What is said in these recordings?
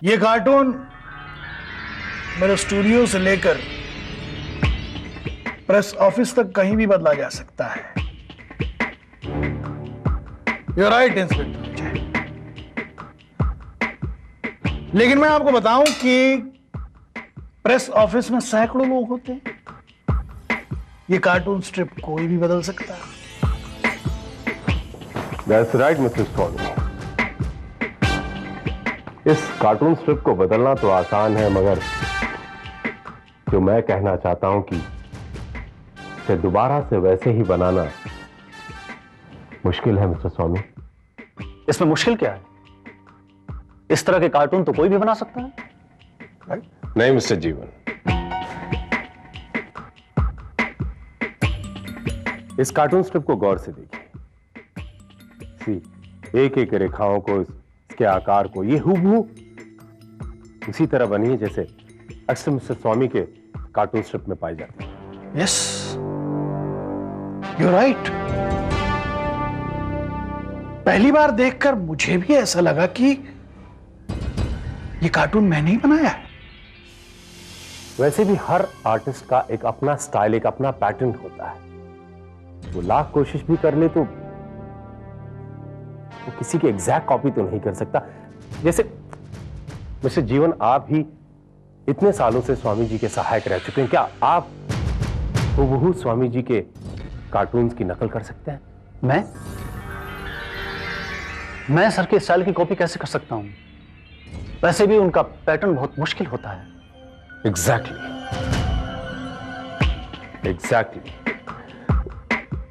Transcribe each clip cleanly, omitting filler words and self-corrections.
ये कार्टून मेरे स्टूडियो से लेकर प्रेस ऑफिस तक कहीं भी बदला जा सकता है। You're right, इंस्पेक्टर विजय। लेकिन मैं आपको बताऊं कि प्रेस ऑफिस में सैकड़ों लोग होते हैं। ये कार्टून स्ट्रिप कोई भी बदल सकता है। That's right, मिस्टर स्वामी। इस कार्टून स्ट्रिप को बदलना तो आसान है, मगर जो मैं कहना चाहता हूं कि इसे दोबारा से वैसे ही बनाना मुश्किल है मिस्टर स्वामी। इसमें मुश्किल क्या है? इस तरह के कार्टून तो कोई भी बना सकता है। नहीं मिस्टर जीवन, इस कार्टून स्ट्रिप को गौर से देखिए। एक एक रेखाओं को, इसके आकार को, ये हूबहू उसी तरह बनी है जैसे अक्सर मिस्टर स्वामी के कार्टून स्ट्रिप में पाई जाती है। Yes, you right. पहली बार देखकर मुझे भी ऐसा लगा कि ये कार्टून मैंने ही बनाया है। वैसे भी हर आर्टिस्ट का एक अपना स्टाइल, एक अपना पैटर्न होता है। वो लाख कोशिश भी कर ले तो वो किसी की एग्जैक्ट कॉपी तो नहीं कर सकता। जैसे मिस्टर जीवन, आप ही इतने सालों से स्वामी जी के सहायक रह चुके हैं, क्या आप हूबहू स्वामी जी के कार्टून्स की नकल कर सकते हैं? मैं सर के स्टाइल की कॉपी कैसे कर सकता हूं? वैसे भी उनका पैटर्न बहुत मुश्किल होता है। एग्जैक्टली।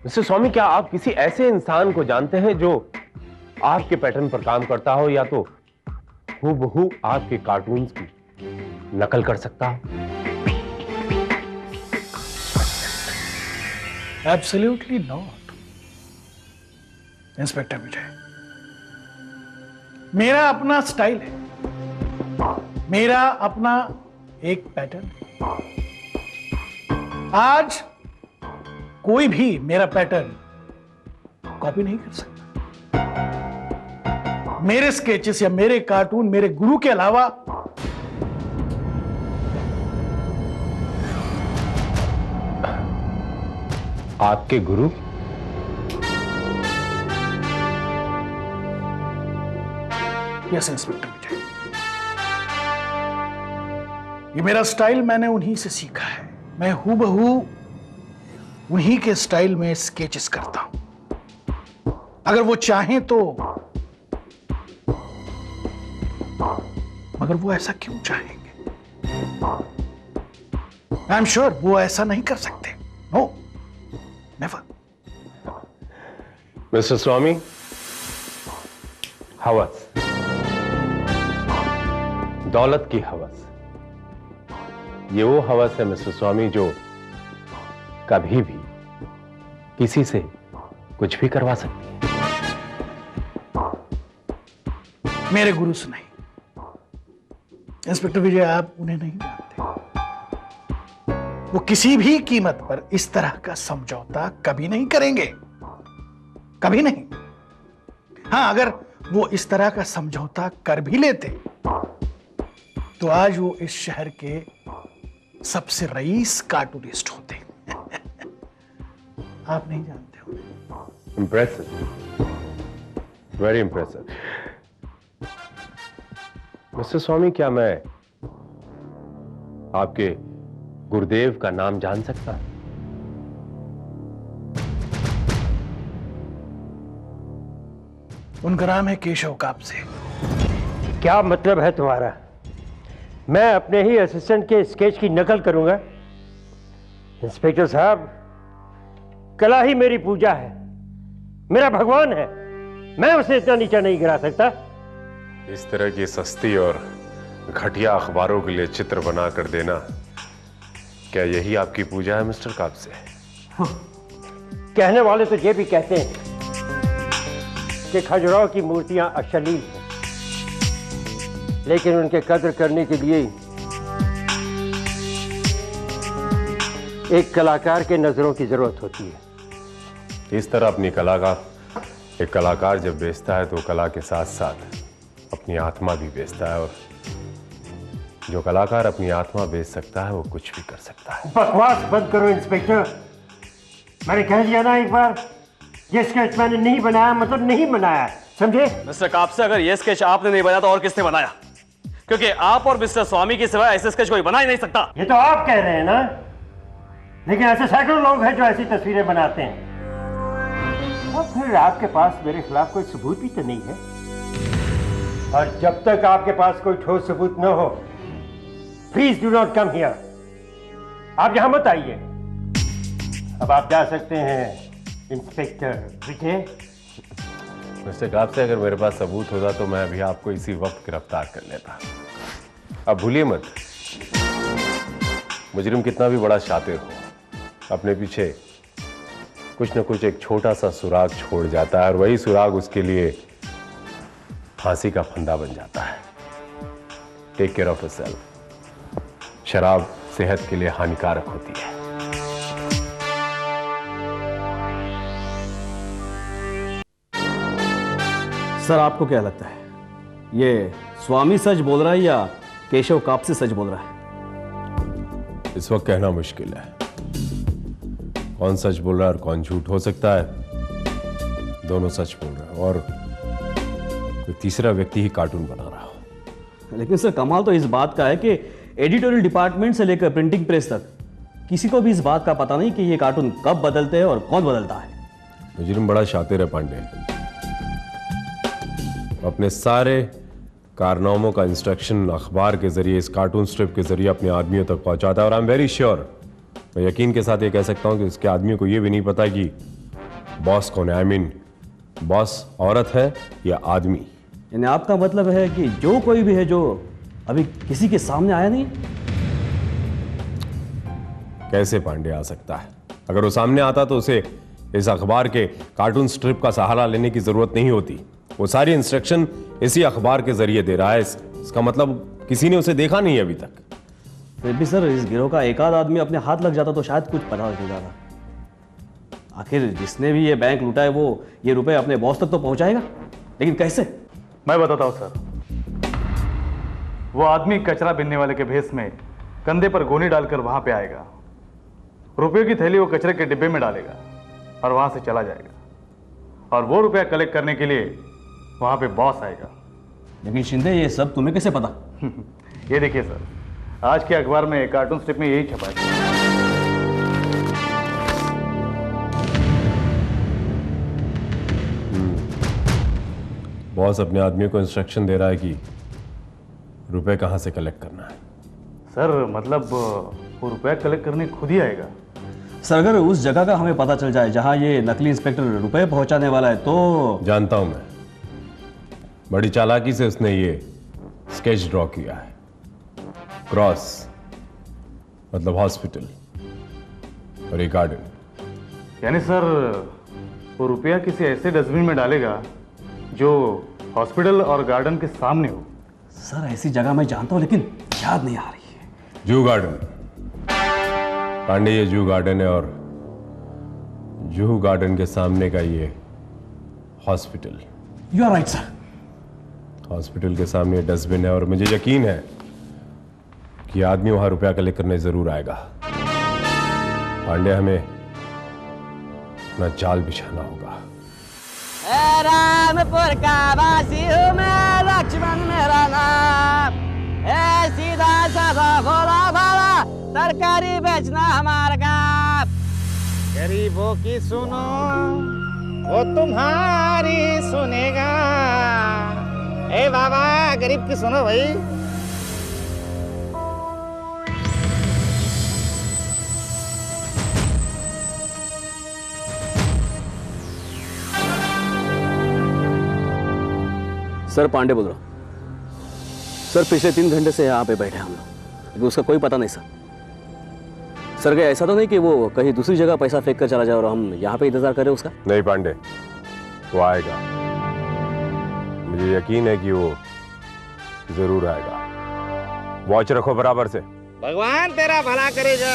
मिस्टर स्वामी, क्या आप किसी ऐसे इंसान को जानते हैं जो आपके पैटर्न पर काम करता हो या तो हूबहू आपके कार्टून्स की नकल कर सकता हो? एब्सोल्युटली नॉट इंस्पेक्टर विजय। मेरा अपना स्टाइल है, मेरा अपना एक पैटर्न है। आज कोई भी मेरा पैटर्न कॉपी नहीं कर सकता। मेरे स्केचेस या मेरे कार्टून मेरे गुरु के अलावा आपके गुरु? यस इंस्पेक्टर विजय, ये मेरा स्टाइल मैंने उन्हीं से सीखा है। मैं हूबहू उन्हीं के स्टाइल में स्केचेस करता हूं। अगर वो चाहें तो, मगर वो ऐसा क्यों चाहेंगे? आई एम श्योर वो ऐसा नहीं कर सकते। No, never. मिस्टर स्वामी, हवस, दौलत की हवस, ये वो हवस है मिस्टर स्वामी जो कभी भी किसी से कुछ भी करवा सकती है। मेरे गुरु से नहीं इंस्पेक्टर विजय, आप उन्हें नहीं जानते। वो किसी भी कीमत पर इस तरह का समझौता कभी नहीं करेंगे, कभी नहीं। हां, अगर वो इस तरह का समझौता कर भी लेते तो आज वो इस शहर के सबसे रईस कार्टूनिस्ट होते। आप नहीं जानते हो। Impressive, very impressive. मिस्टर स्वामी, क्या मैं आपके गुरुदेव का नाम जान सकता हूं? उनका नाम है केशव कापसे। क्या मतलब है तुम्हारा? मैं अपने ही असिस्टेंट के स्केच की नकल करूंगा? इंस्पेक्टर साहब, कला ही मेरी पूजा है, मेरा भगवान है। मैं उसे इतना नीचा नहीं गिरा सकता। इस तरह की सस्ती और घटिया अखबारों के लिए चित्र बना कर देना, क्या यही आपकी पूजा है मिस्टर कापसे? कहने वाले तो ये भी कहते हैं कि खजुराहो की मूर्तियां अश्लील हैं, लेकिन उनके कद्र करने के लिए एक कलाकार के नजरों की जरूरत होती है। इस तरह अपनी कला का एक कलाकार जब बेचता है तो कला के साथ साथ अपनी आत्मा भी बेचता है, और जो कलाकार अपनी आत्मा बेच सकता है वो कुछ भी कर सकता है। बकवास बंद करो इंस्पेक्टर। मैंने कह दिया ना एक बार, ये स्केच मैंने नहीं बनाया मतलब नहीं बनाया, समझे? मिस्टर कापसे, अगर ये स्केच आपने नहीं बनाया तो और किसने बनाया? क्योंकि आप और मिस्टर स्वामी के सिवाय ऐसे स्केच कोई बना ही नहीं सकता। ये तो आप कह रहे हैं ना, लेकिन ऐसे सैकड़ों लोग हैं जो ऐसी तस्वीरें बनाते हैं। और फिर आपके पास मेरे खिलाफ कोई सबूत भी तो नहीं है, और जब तक आपके पास कोई ठोस सबूत न हो, please do not come here. आप यहां मत आइए। अब आप जा सकते हैं इंस्पेक्टर विजय। मिस्टर कापसे, अगर मेरे पास सबूत होता तो मैं अभी आपको इसी वक्त गिरफ्तार कर लेता। अब भूलिए मत, मुजरिम कितना भी बड़ा शातिर हो, अपने पीछे कुछ न कुछ एक छोटा सा सुराग छोड़ जाता है, और वही सुराग उसके लिए फांसी का फंदा बन जाता है। Take care of yourself. शराब सेहत के लिए हानिकारक होती है। सर, आपको क्या लगता है, ये स्वामी सच बोल रहा है या केशव कापसे सच बोल रहा है? इस वक्त कहना मुश्किल है कौन सच बोल रहा है और कौन झूठ। हो सकता है दोनों सच बोल रहे हैं और कोई तीसरा व्यक्ति ही कार्टून बना रहा हो। लेकिन सर, कमाल तो इस बात का है कि एडिटोरियल डिपार्टमेंट से लेकर प्रिंटिंग प्रेस तक किसी को भी इस बात का पता नहीं कि ये कार्टून कब बदलते हैं और कौन बदलता है। मुजरिम बड़ा शातिर है पांडे, अपने सारे कारनामों का इंस्ट्रक्शन अखबार के जरिए, इस कार्टून स्ट्रिप के जरिए अपने आदमियों तक पहुंचाता है। और आई एम वेरी श्योर, मैं यकीन के साथ ये कह सकता हूं कि उसके आदमियों को ये भी नहीं पता कि बॉस कौन है। आई मीन, बॉस औरत है या आदमी। यानी आपका मतलब है कि जो कोई भी है जो अभी किसी के सामने आया नहीं? कैसे पांडे आ सकता है? अगर वो सामने आता तो उसे इस अखबार के कार्टून स्ट्रिप का सहारा लेने की जरूरत नहीं होती। वो सारी इंस्ट्रक्शन इसी अखबार के जरिए दे रहा है। इसका मतलब किसी ने उसे देखा नहीं अभी तक। फिर भी सर, इस गिरोह का एक आध आदमी अपने हाथ लग जाता तो शायद कुछ पता चल जाता। आखिर जिसने भी ये बैंक लूटा है वो ये रुपए अपने बॉस तक तो पहुंचाएगा, लेकिन कैसे? मैं बताता हूं सर। वो आदमी कचरा बिनने वाले के भेष में कंधे पर गोनी डालकर वहां पे आएगा, रुपयों की थैली वो कचरे के डिब्बे में डालेगा और वहां से चला जाएगा, और वो रुपया कलेक्ट करने के लिए वहां पे बॉस आएगा। लेकिन शिंदे, ये सब तुम्हें कैसे पता? ये देखिए सर, आज के अखबार में कार्टून स्ट्रिप में यही छपा है। बॉस अपने आदमियों को इंस्ट्रक्शन दे रहा है कि रुपए कहां से कलेक्ट करना है। सर मतलब वो रुपया कलेक्ट करने खुद ही आएगा। सर, अगर उस जगह का हमें पता चल जाए जहां ये नकली इंस्पेक्टर रुपए पहुंचाने वाला है तो? जानता हूं मैं, बड़ी चालाकी से उसने ये स्केच ड्रॉ किया है। क्रॉस मतलब हॉस्पिटल और एक गार्डन। यानी सर वो रुपया किसी ऐसे डस्टबिन में डालेगा जो हॉस्पिटल और गार्डन के सामने हो। सर, ऐसी जगह मैं जानता हूं लेकिन याद नहीं आ रही है। जू गार्डन पांडे, ये जू गार्डन है और जू गार्डन के सामने का ये hospital. You are right sir. Hospital के सामने डस्टबिन है और मुझे यकीन है कि आदमी वहां रुपया कलेक्ट करने जरूर आएगा। पांडे, हमें अपना जाल बिछाना होगा। रामपुर का वासी हूँ मैं, लक्ष्मण मेरा नाम है, सीधा साधा भोला भाला, तरकारी बेचना हमारा काम। गरीबों की सुनो वो तुम्हारी सुनेगा। ए बाबा, गरीब की सुनो भाई। सर, पांडे बोल रहा हूं। सर, पिछले 3 घंटे से यहाँ पे बैठे हम लोग, लेकिन उसका कोई पता नहीं सर। सर, क्या ऐसा तो नहीं कि वो कहीं दूसरी जगह पैसा फेंक कर चला जाए और हम यहाँ पे इंतजार करें उसका? नहीं पांडे, वो आएगा। मुझे यकीन है कि वो जरूर आएगा। वॉच रखो बराबर से। भगवान तेरा भला करेगा।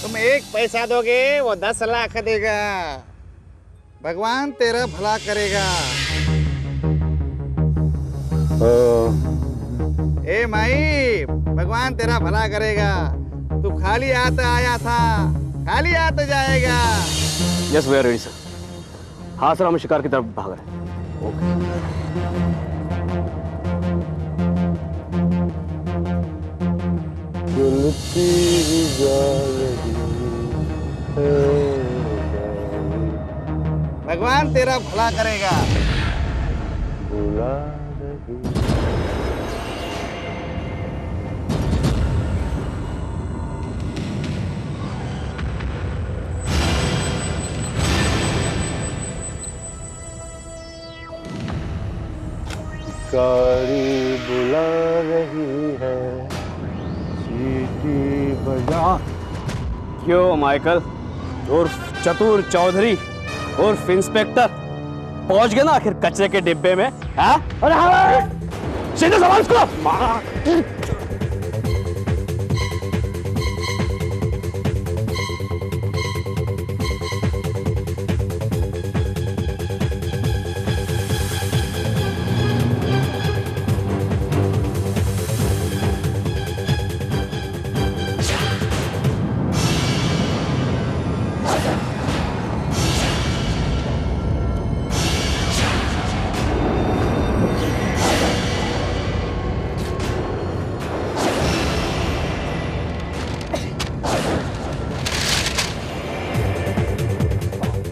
तुम 1 पैसा दोगे वो 10 लाख देगा। भगवान तेरा भला करेगा। ए माई, भगवान तेरा भला करेगा। तू खाली हाथ आया था, खाली हाथ जाएगा। Yes we are ready sir. हाँ सर, हम शिकार की तरफ भाग रहे हैं। ओके। भगवान तेरा भला करेगा। गाड़ी बुला रही है, सीटी बजा। क्यों माइकल उर्फ चतुर चौधरी उर्फ इंस्पेक्टर पहुंच गए ना आखिर कचरे के डिब्बे में? हाँ? अरे हाँ, सीधे सवाल इसको।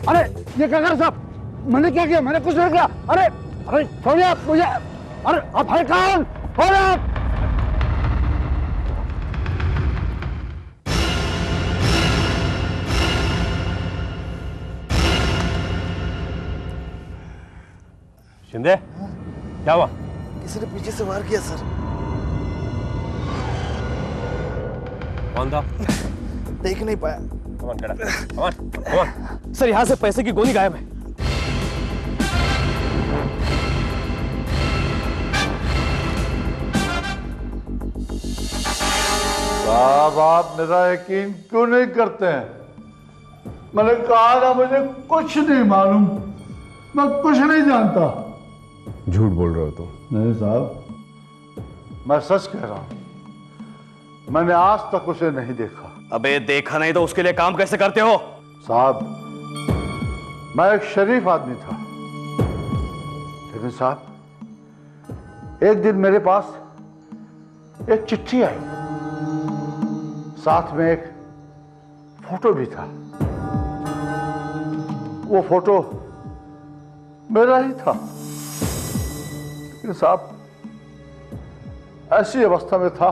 अरे ये क्या कर साहब, मैंने क्या किया? मैंने कुछ नहीं किया। अरे अरे छोड़िए आप मुझे। अरे आप है कौन? कौन है आप? शिंदे, क्या हुआ? किसी ने पीछे से वार किया सर। कौन था? देख नहीं पाया। कौन खड़ा? कौन? सर यहां से पैसे की गोली गायब है। साहब आप मेरा यकीन क्यों नहीं करते हैं? मैंने कहा ना मुझे कुछ नहीं मालूम, मैं कुछ नहीं जानता। झूठ बोल रहे हो तुम। नहीं साहब, मैं सच कह रहा हूं। मैंने आज तक उसे नहीं देखा। अबे देखा नहीं तो उसके लिए काम कैसे करते हो? साहब मैं एक शरीफ आदमी था, लेकिन साहब एक दिन मेरे पास एक चिट्ठी आई, साथ में एक फोटो भी था। वो फोटो मेरा ही था, लेकिन साहब ऐसी अवस्था में था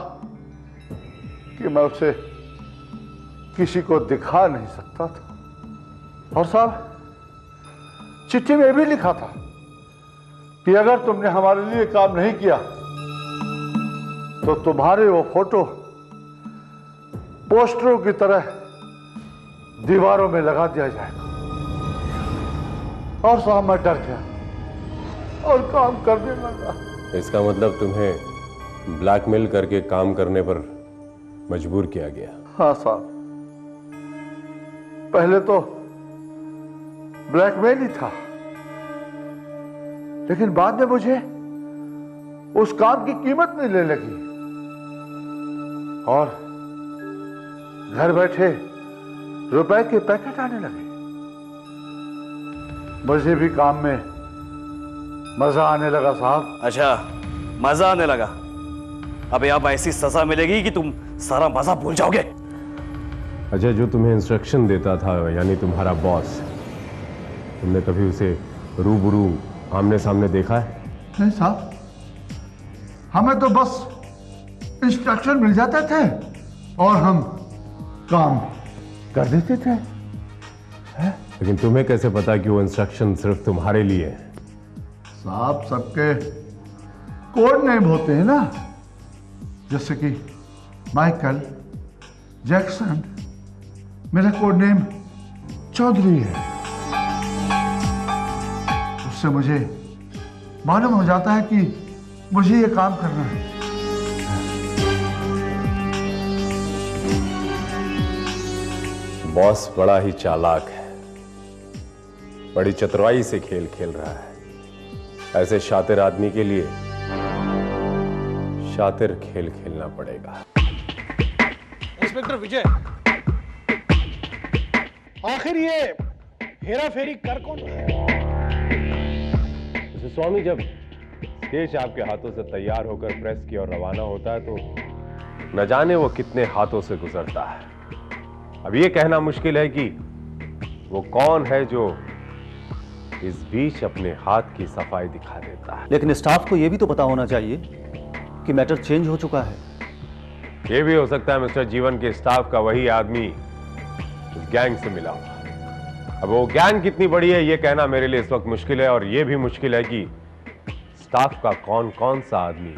कि मैं उसे किसी को दिखा नहीं सकता था। और साहब चिट्ठी में भी लिखा था कि अगर तुमने हमारे लिए काम नहीं किया तो तुम्हारे वो फोटो पोस्टरों की तरह दीवारों में लगा दिया जाएगा। और साहब मैं डर गया और काम करने लगा। इसका मतलब तुम्हें ब्लैकमेल करके काम करने पर मजबूर किया गया? हाँ साहब, पहले तो ब्लैकमेल ही था, लेकिन बाद में मुझे उस काम की कीमत मिलने लगी और घर बैठे रुपए के पैकेट आने लगे। मुझे भी काम में मजा आने लगा साहब। अच्छा, मजा आने लगा। अबे अब ऐसी सजा मिलेगी कि तुम सारा मजा भूल जाओगे। अच्छा, जो तुम्हें इंस्ट्रक्शन देता था यानी तुम्हारा बॉस, तुमने कभी उसे रूबरू आमने सामने देखा है? नहीं साहब, हमें तो बस इंस्ट्रक्शन मिल जाते थे और हम काम कर देते थे। लेकिन तुम्हें कैसे पता कि वो इंस्ट्रक्शन सिर्फ तुम्हारे लिए है? साहब सबके कोड नेम होते हैं ना, जैसे कि माइकल जैक्सन, मेरा कोड नेम चौधरी है। उससे मुझे मालूम हो जाता है कि मुझे ये काम करना है। बॉस बड़ा ही चालाक है, बड़ी चतुराई से खेल खेल रहा है। ऐसे शातिर आदमी के लिए शातिर खेल खेलना पड़ेगा। इंस्पेक्टर विजय, आखिर ये हेरा फेरी कर कौन रहा है? स्वामी, जब स्केच आपके हाथों से तैयार होकर प्रेस की ओर रवाना होता है तो न जाने वो कितने हाथों से गुजरता है। अब ये कहना मुश्किल है कि वो कौन है जो इस बीच अपने हाथ की सफाई दिखा देता है। लेकिन स्टाफ को यह भी तो पता होना चाहिए कि मैटर चेंज हो चुका है। यह भी हो सकता है मिस्टर जीवन के स्टाफ का वही आदमी उस गैंग से मिला हुआ। अब वो गैंग कितनी बड़ी है ये कहना मेरे लिए इस वक्त मुश्किल है, और यह भी मुश्किल है कि स्टाफ का कौन कौन सा आदमी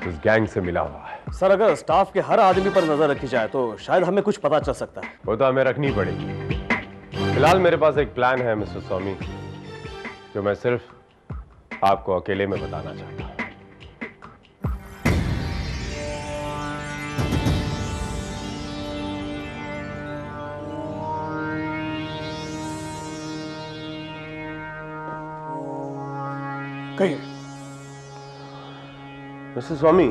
उस गैंग से मिला हुआ है। सर, अगर स्टाफ के हर आदमी पर नजर रखी जाए तो शायद हमें कुछ पता चल सकता है। वो तो हमें रखनी पड़ेगी। फिलहाल मेरे पास एक प्लान है मिस्टर स्वामी, जो मैं सिर्फ आपको अकेले में बताना चाहता हूं। कहिए। मिस्टर स्वामी,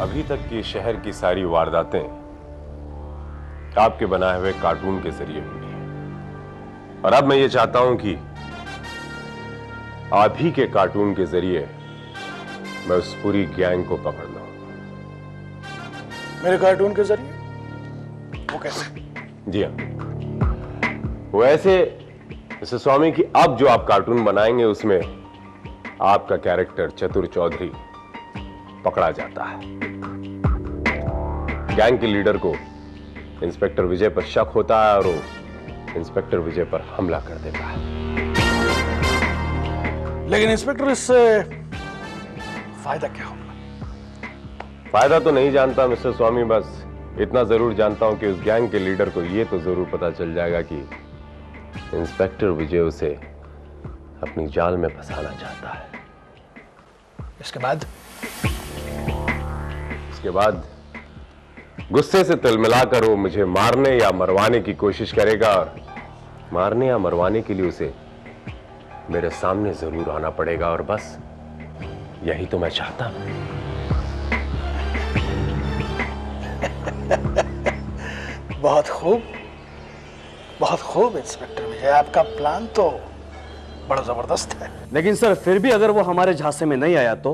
अभी तक की शहर की सारी वारदातें आपके बनाए हुए कार्टून के जरिए हुई है, और अब मैं ये चाहता हूं कि आप ही के कार्टून के जरिए मैं उस पूरी गैंग को पकड़ लूं। मेरे कार्टून के जरिए? वो कैसे? जी हाँ, वो ऐसे मिस्टर स्वामी कि अब जो आप कार्टून बनाएंगे उसमें आपका कैरेक्टर चतुर चौधरी पकड़ा जाता है। गैंग के लीडर को इंस्पेक्टर विजय पर शक होता है और वो इंस्पेक्टर विजय पर हमला कर देता है। लेकिन इंस्पेक्टर, इससे फायदा क्या होगा? फायदा तो नहीं जानता मिस्टर स्वामी, बस इतना जरूर जानता हूं कि उस गैंग के लीडर को यह तो जरूर पता चल जाएगा कि इंस्पेक्टर विजय उसे अपनी जाल में फंसाना चाहता है। इसके बाद? इसके बाद गुस्से से तिलमिलाकर वो मुझे मारने या मरवाने की कोशिश करेगा, और मारने या मरवाने के लिए उसे मेरे सामने जरूर आना पड़ेगा, और बस यही तो मैं चाहता हूं। बहुत खूब, बहुत खूब इंस्पेक्टर विजय, आपका प्लान तो बड़ा जबरदस्त है। लेकिन सर, फिर भी अगर वो हमारे झांसे में नहीं आया तो?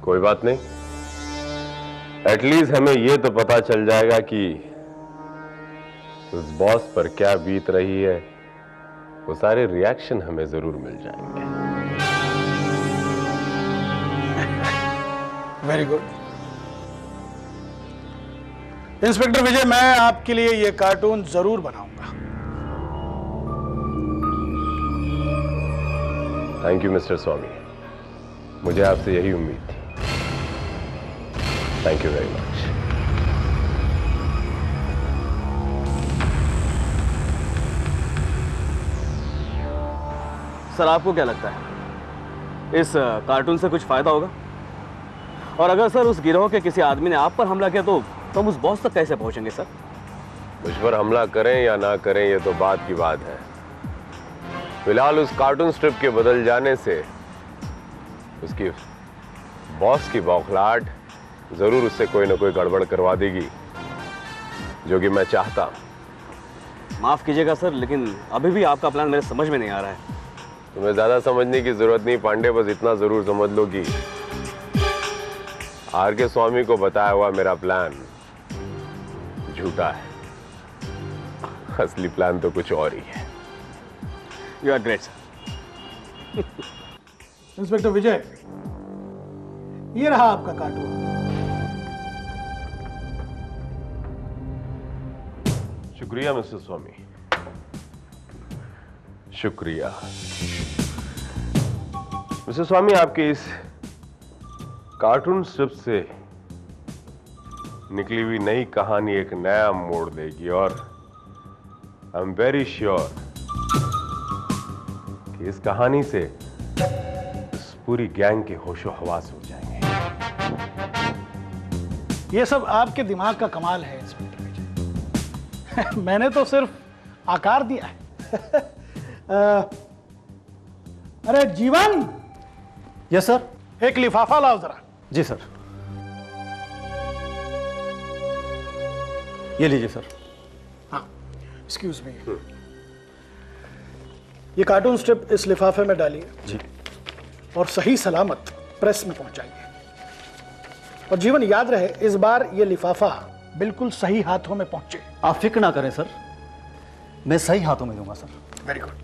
कोई बात नहीं, एटलीस्ट हमें यह तो पता चल जाएगा कि उस बॉस पर क्या बीत रही है। वो सारे रिएक्शन हमें जरूर मिल जाएंगे। वेरी गुड इंस्पेक्टर विजय, मैं आपके लिए यह कार्टून जरूर बनाऊंगा। थैंक यू मिस्टर स्वामी, मुझे आपसे यही उम्मीद थी। Thank you very much. Sir, आपको क्या लगता है इस कार्टून से कुछ फायदा होगा? और अगर सर उस गिरोह के किसी आदमी ने आप पर हमला किया तो हम उस बॉस तक कैसे पहुंचेंगे सर? मुझ पर हमला करें या ना करें ये तो बात की बात है। फिलहाल उस कार्टून स्ट्रिप के बदल जाने से उसकी बॉस की बौखलाहट जरूर उससे कोई ना कोई गड़बड़ करवा देगी, जो कि मैं चाहता हूं। माफ कीजिएगा सर, लेकिन अभी भी आपका प्लान मेरे समझ में नहीं आ रहा है। तुम्हें ज्यादा समझने की जरूरत नहीं पांडे, बस इतना जरूर समझ लो कि आर के स्वामी को बताया हुआ मेरा प्लान झूठा है। असली प्लान तो कुछ और ही है। You are great sir. Inspector Vijay, ये रहा आपका कार्टून। शुक्रिया मिस्टर स्वामी, शुक्रिया। मिस्टर स्वामी, आपके इस कार्टून स्ट्रिप से निकली हुई नई कहानी एक नया मोड़ देगी, और आई एम वेरी श्योर कि इस कहानी से इस पूरी गैंग के होशो हवास हो जाएंगे। ये सब आपके दिमाग का कमाल है इंस्पेक्टर विजय। मैंने तो सिर्फ आकार दिया है। अरे जीवन, यस सर। एक लिफाफा लाओ जरा। जी सर। ये लीजिए सर। हाँ, एक्सक्यूज मी। ये कार्टून स्ट्रिप इस लिफाफे में डालिए जी। और सही सलामत प्रेस में पहुंचाइए। और जीवन याद रहे, इस बार ये लिफाफा बिल्कुल सही हाथों में पहुंचे। आप फिक्र ना करें सर, मैं सही हाथों में दूंगा सर। Very good.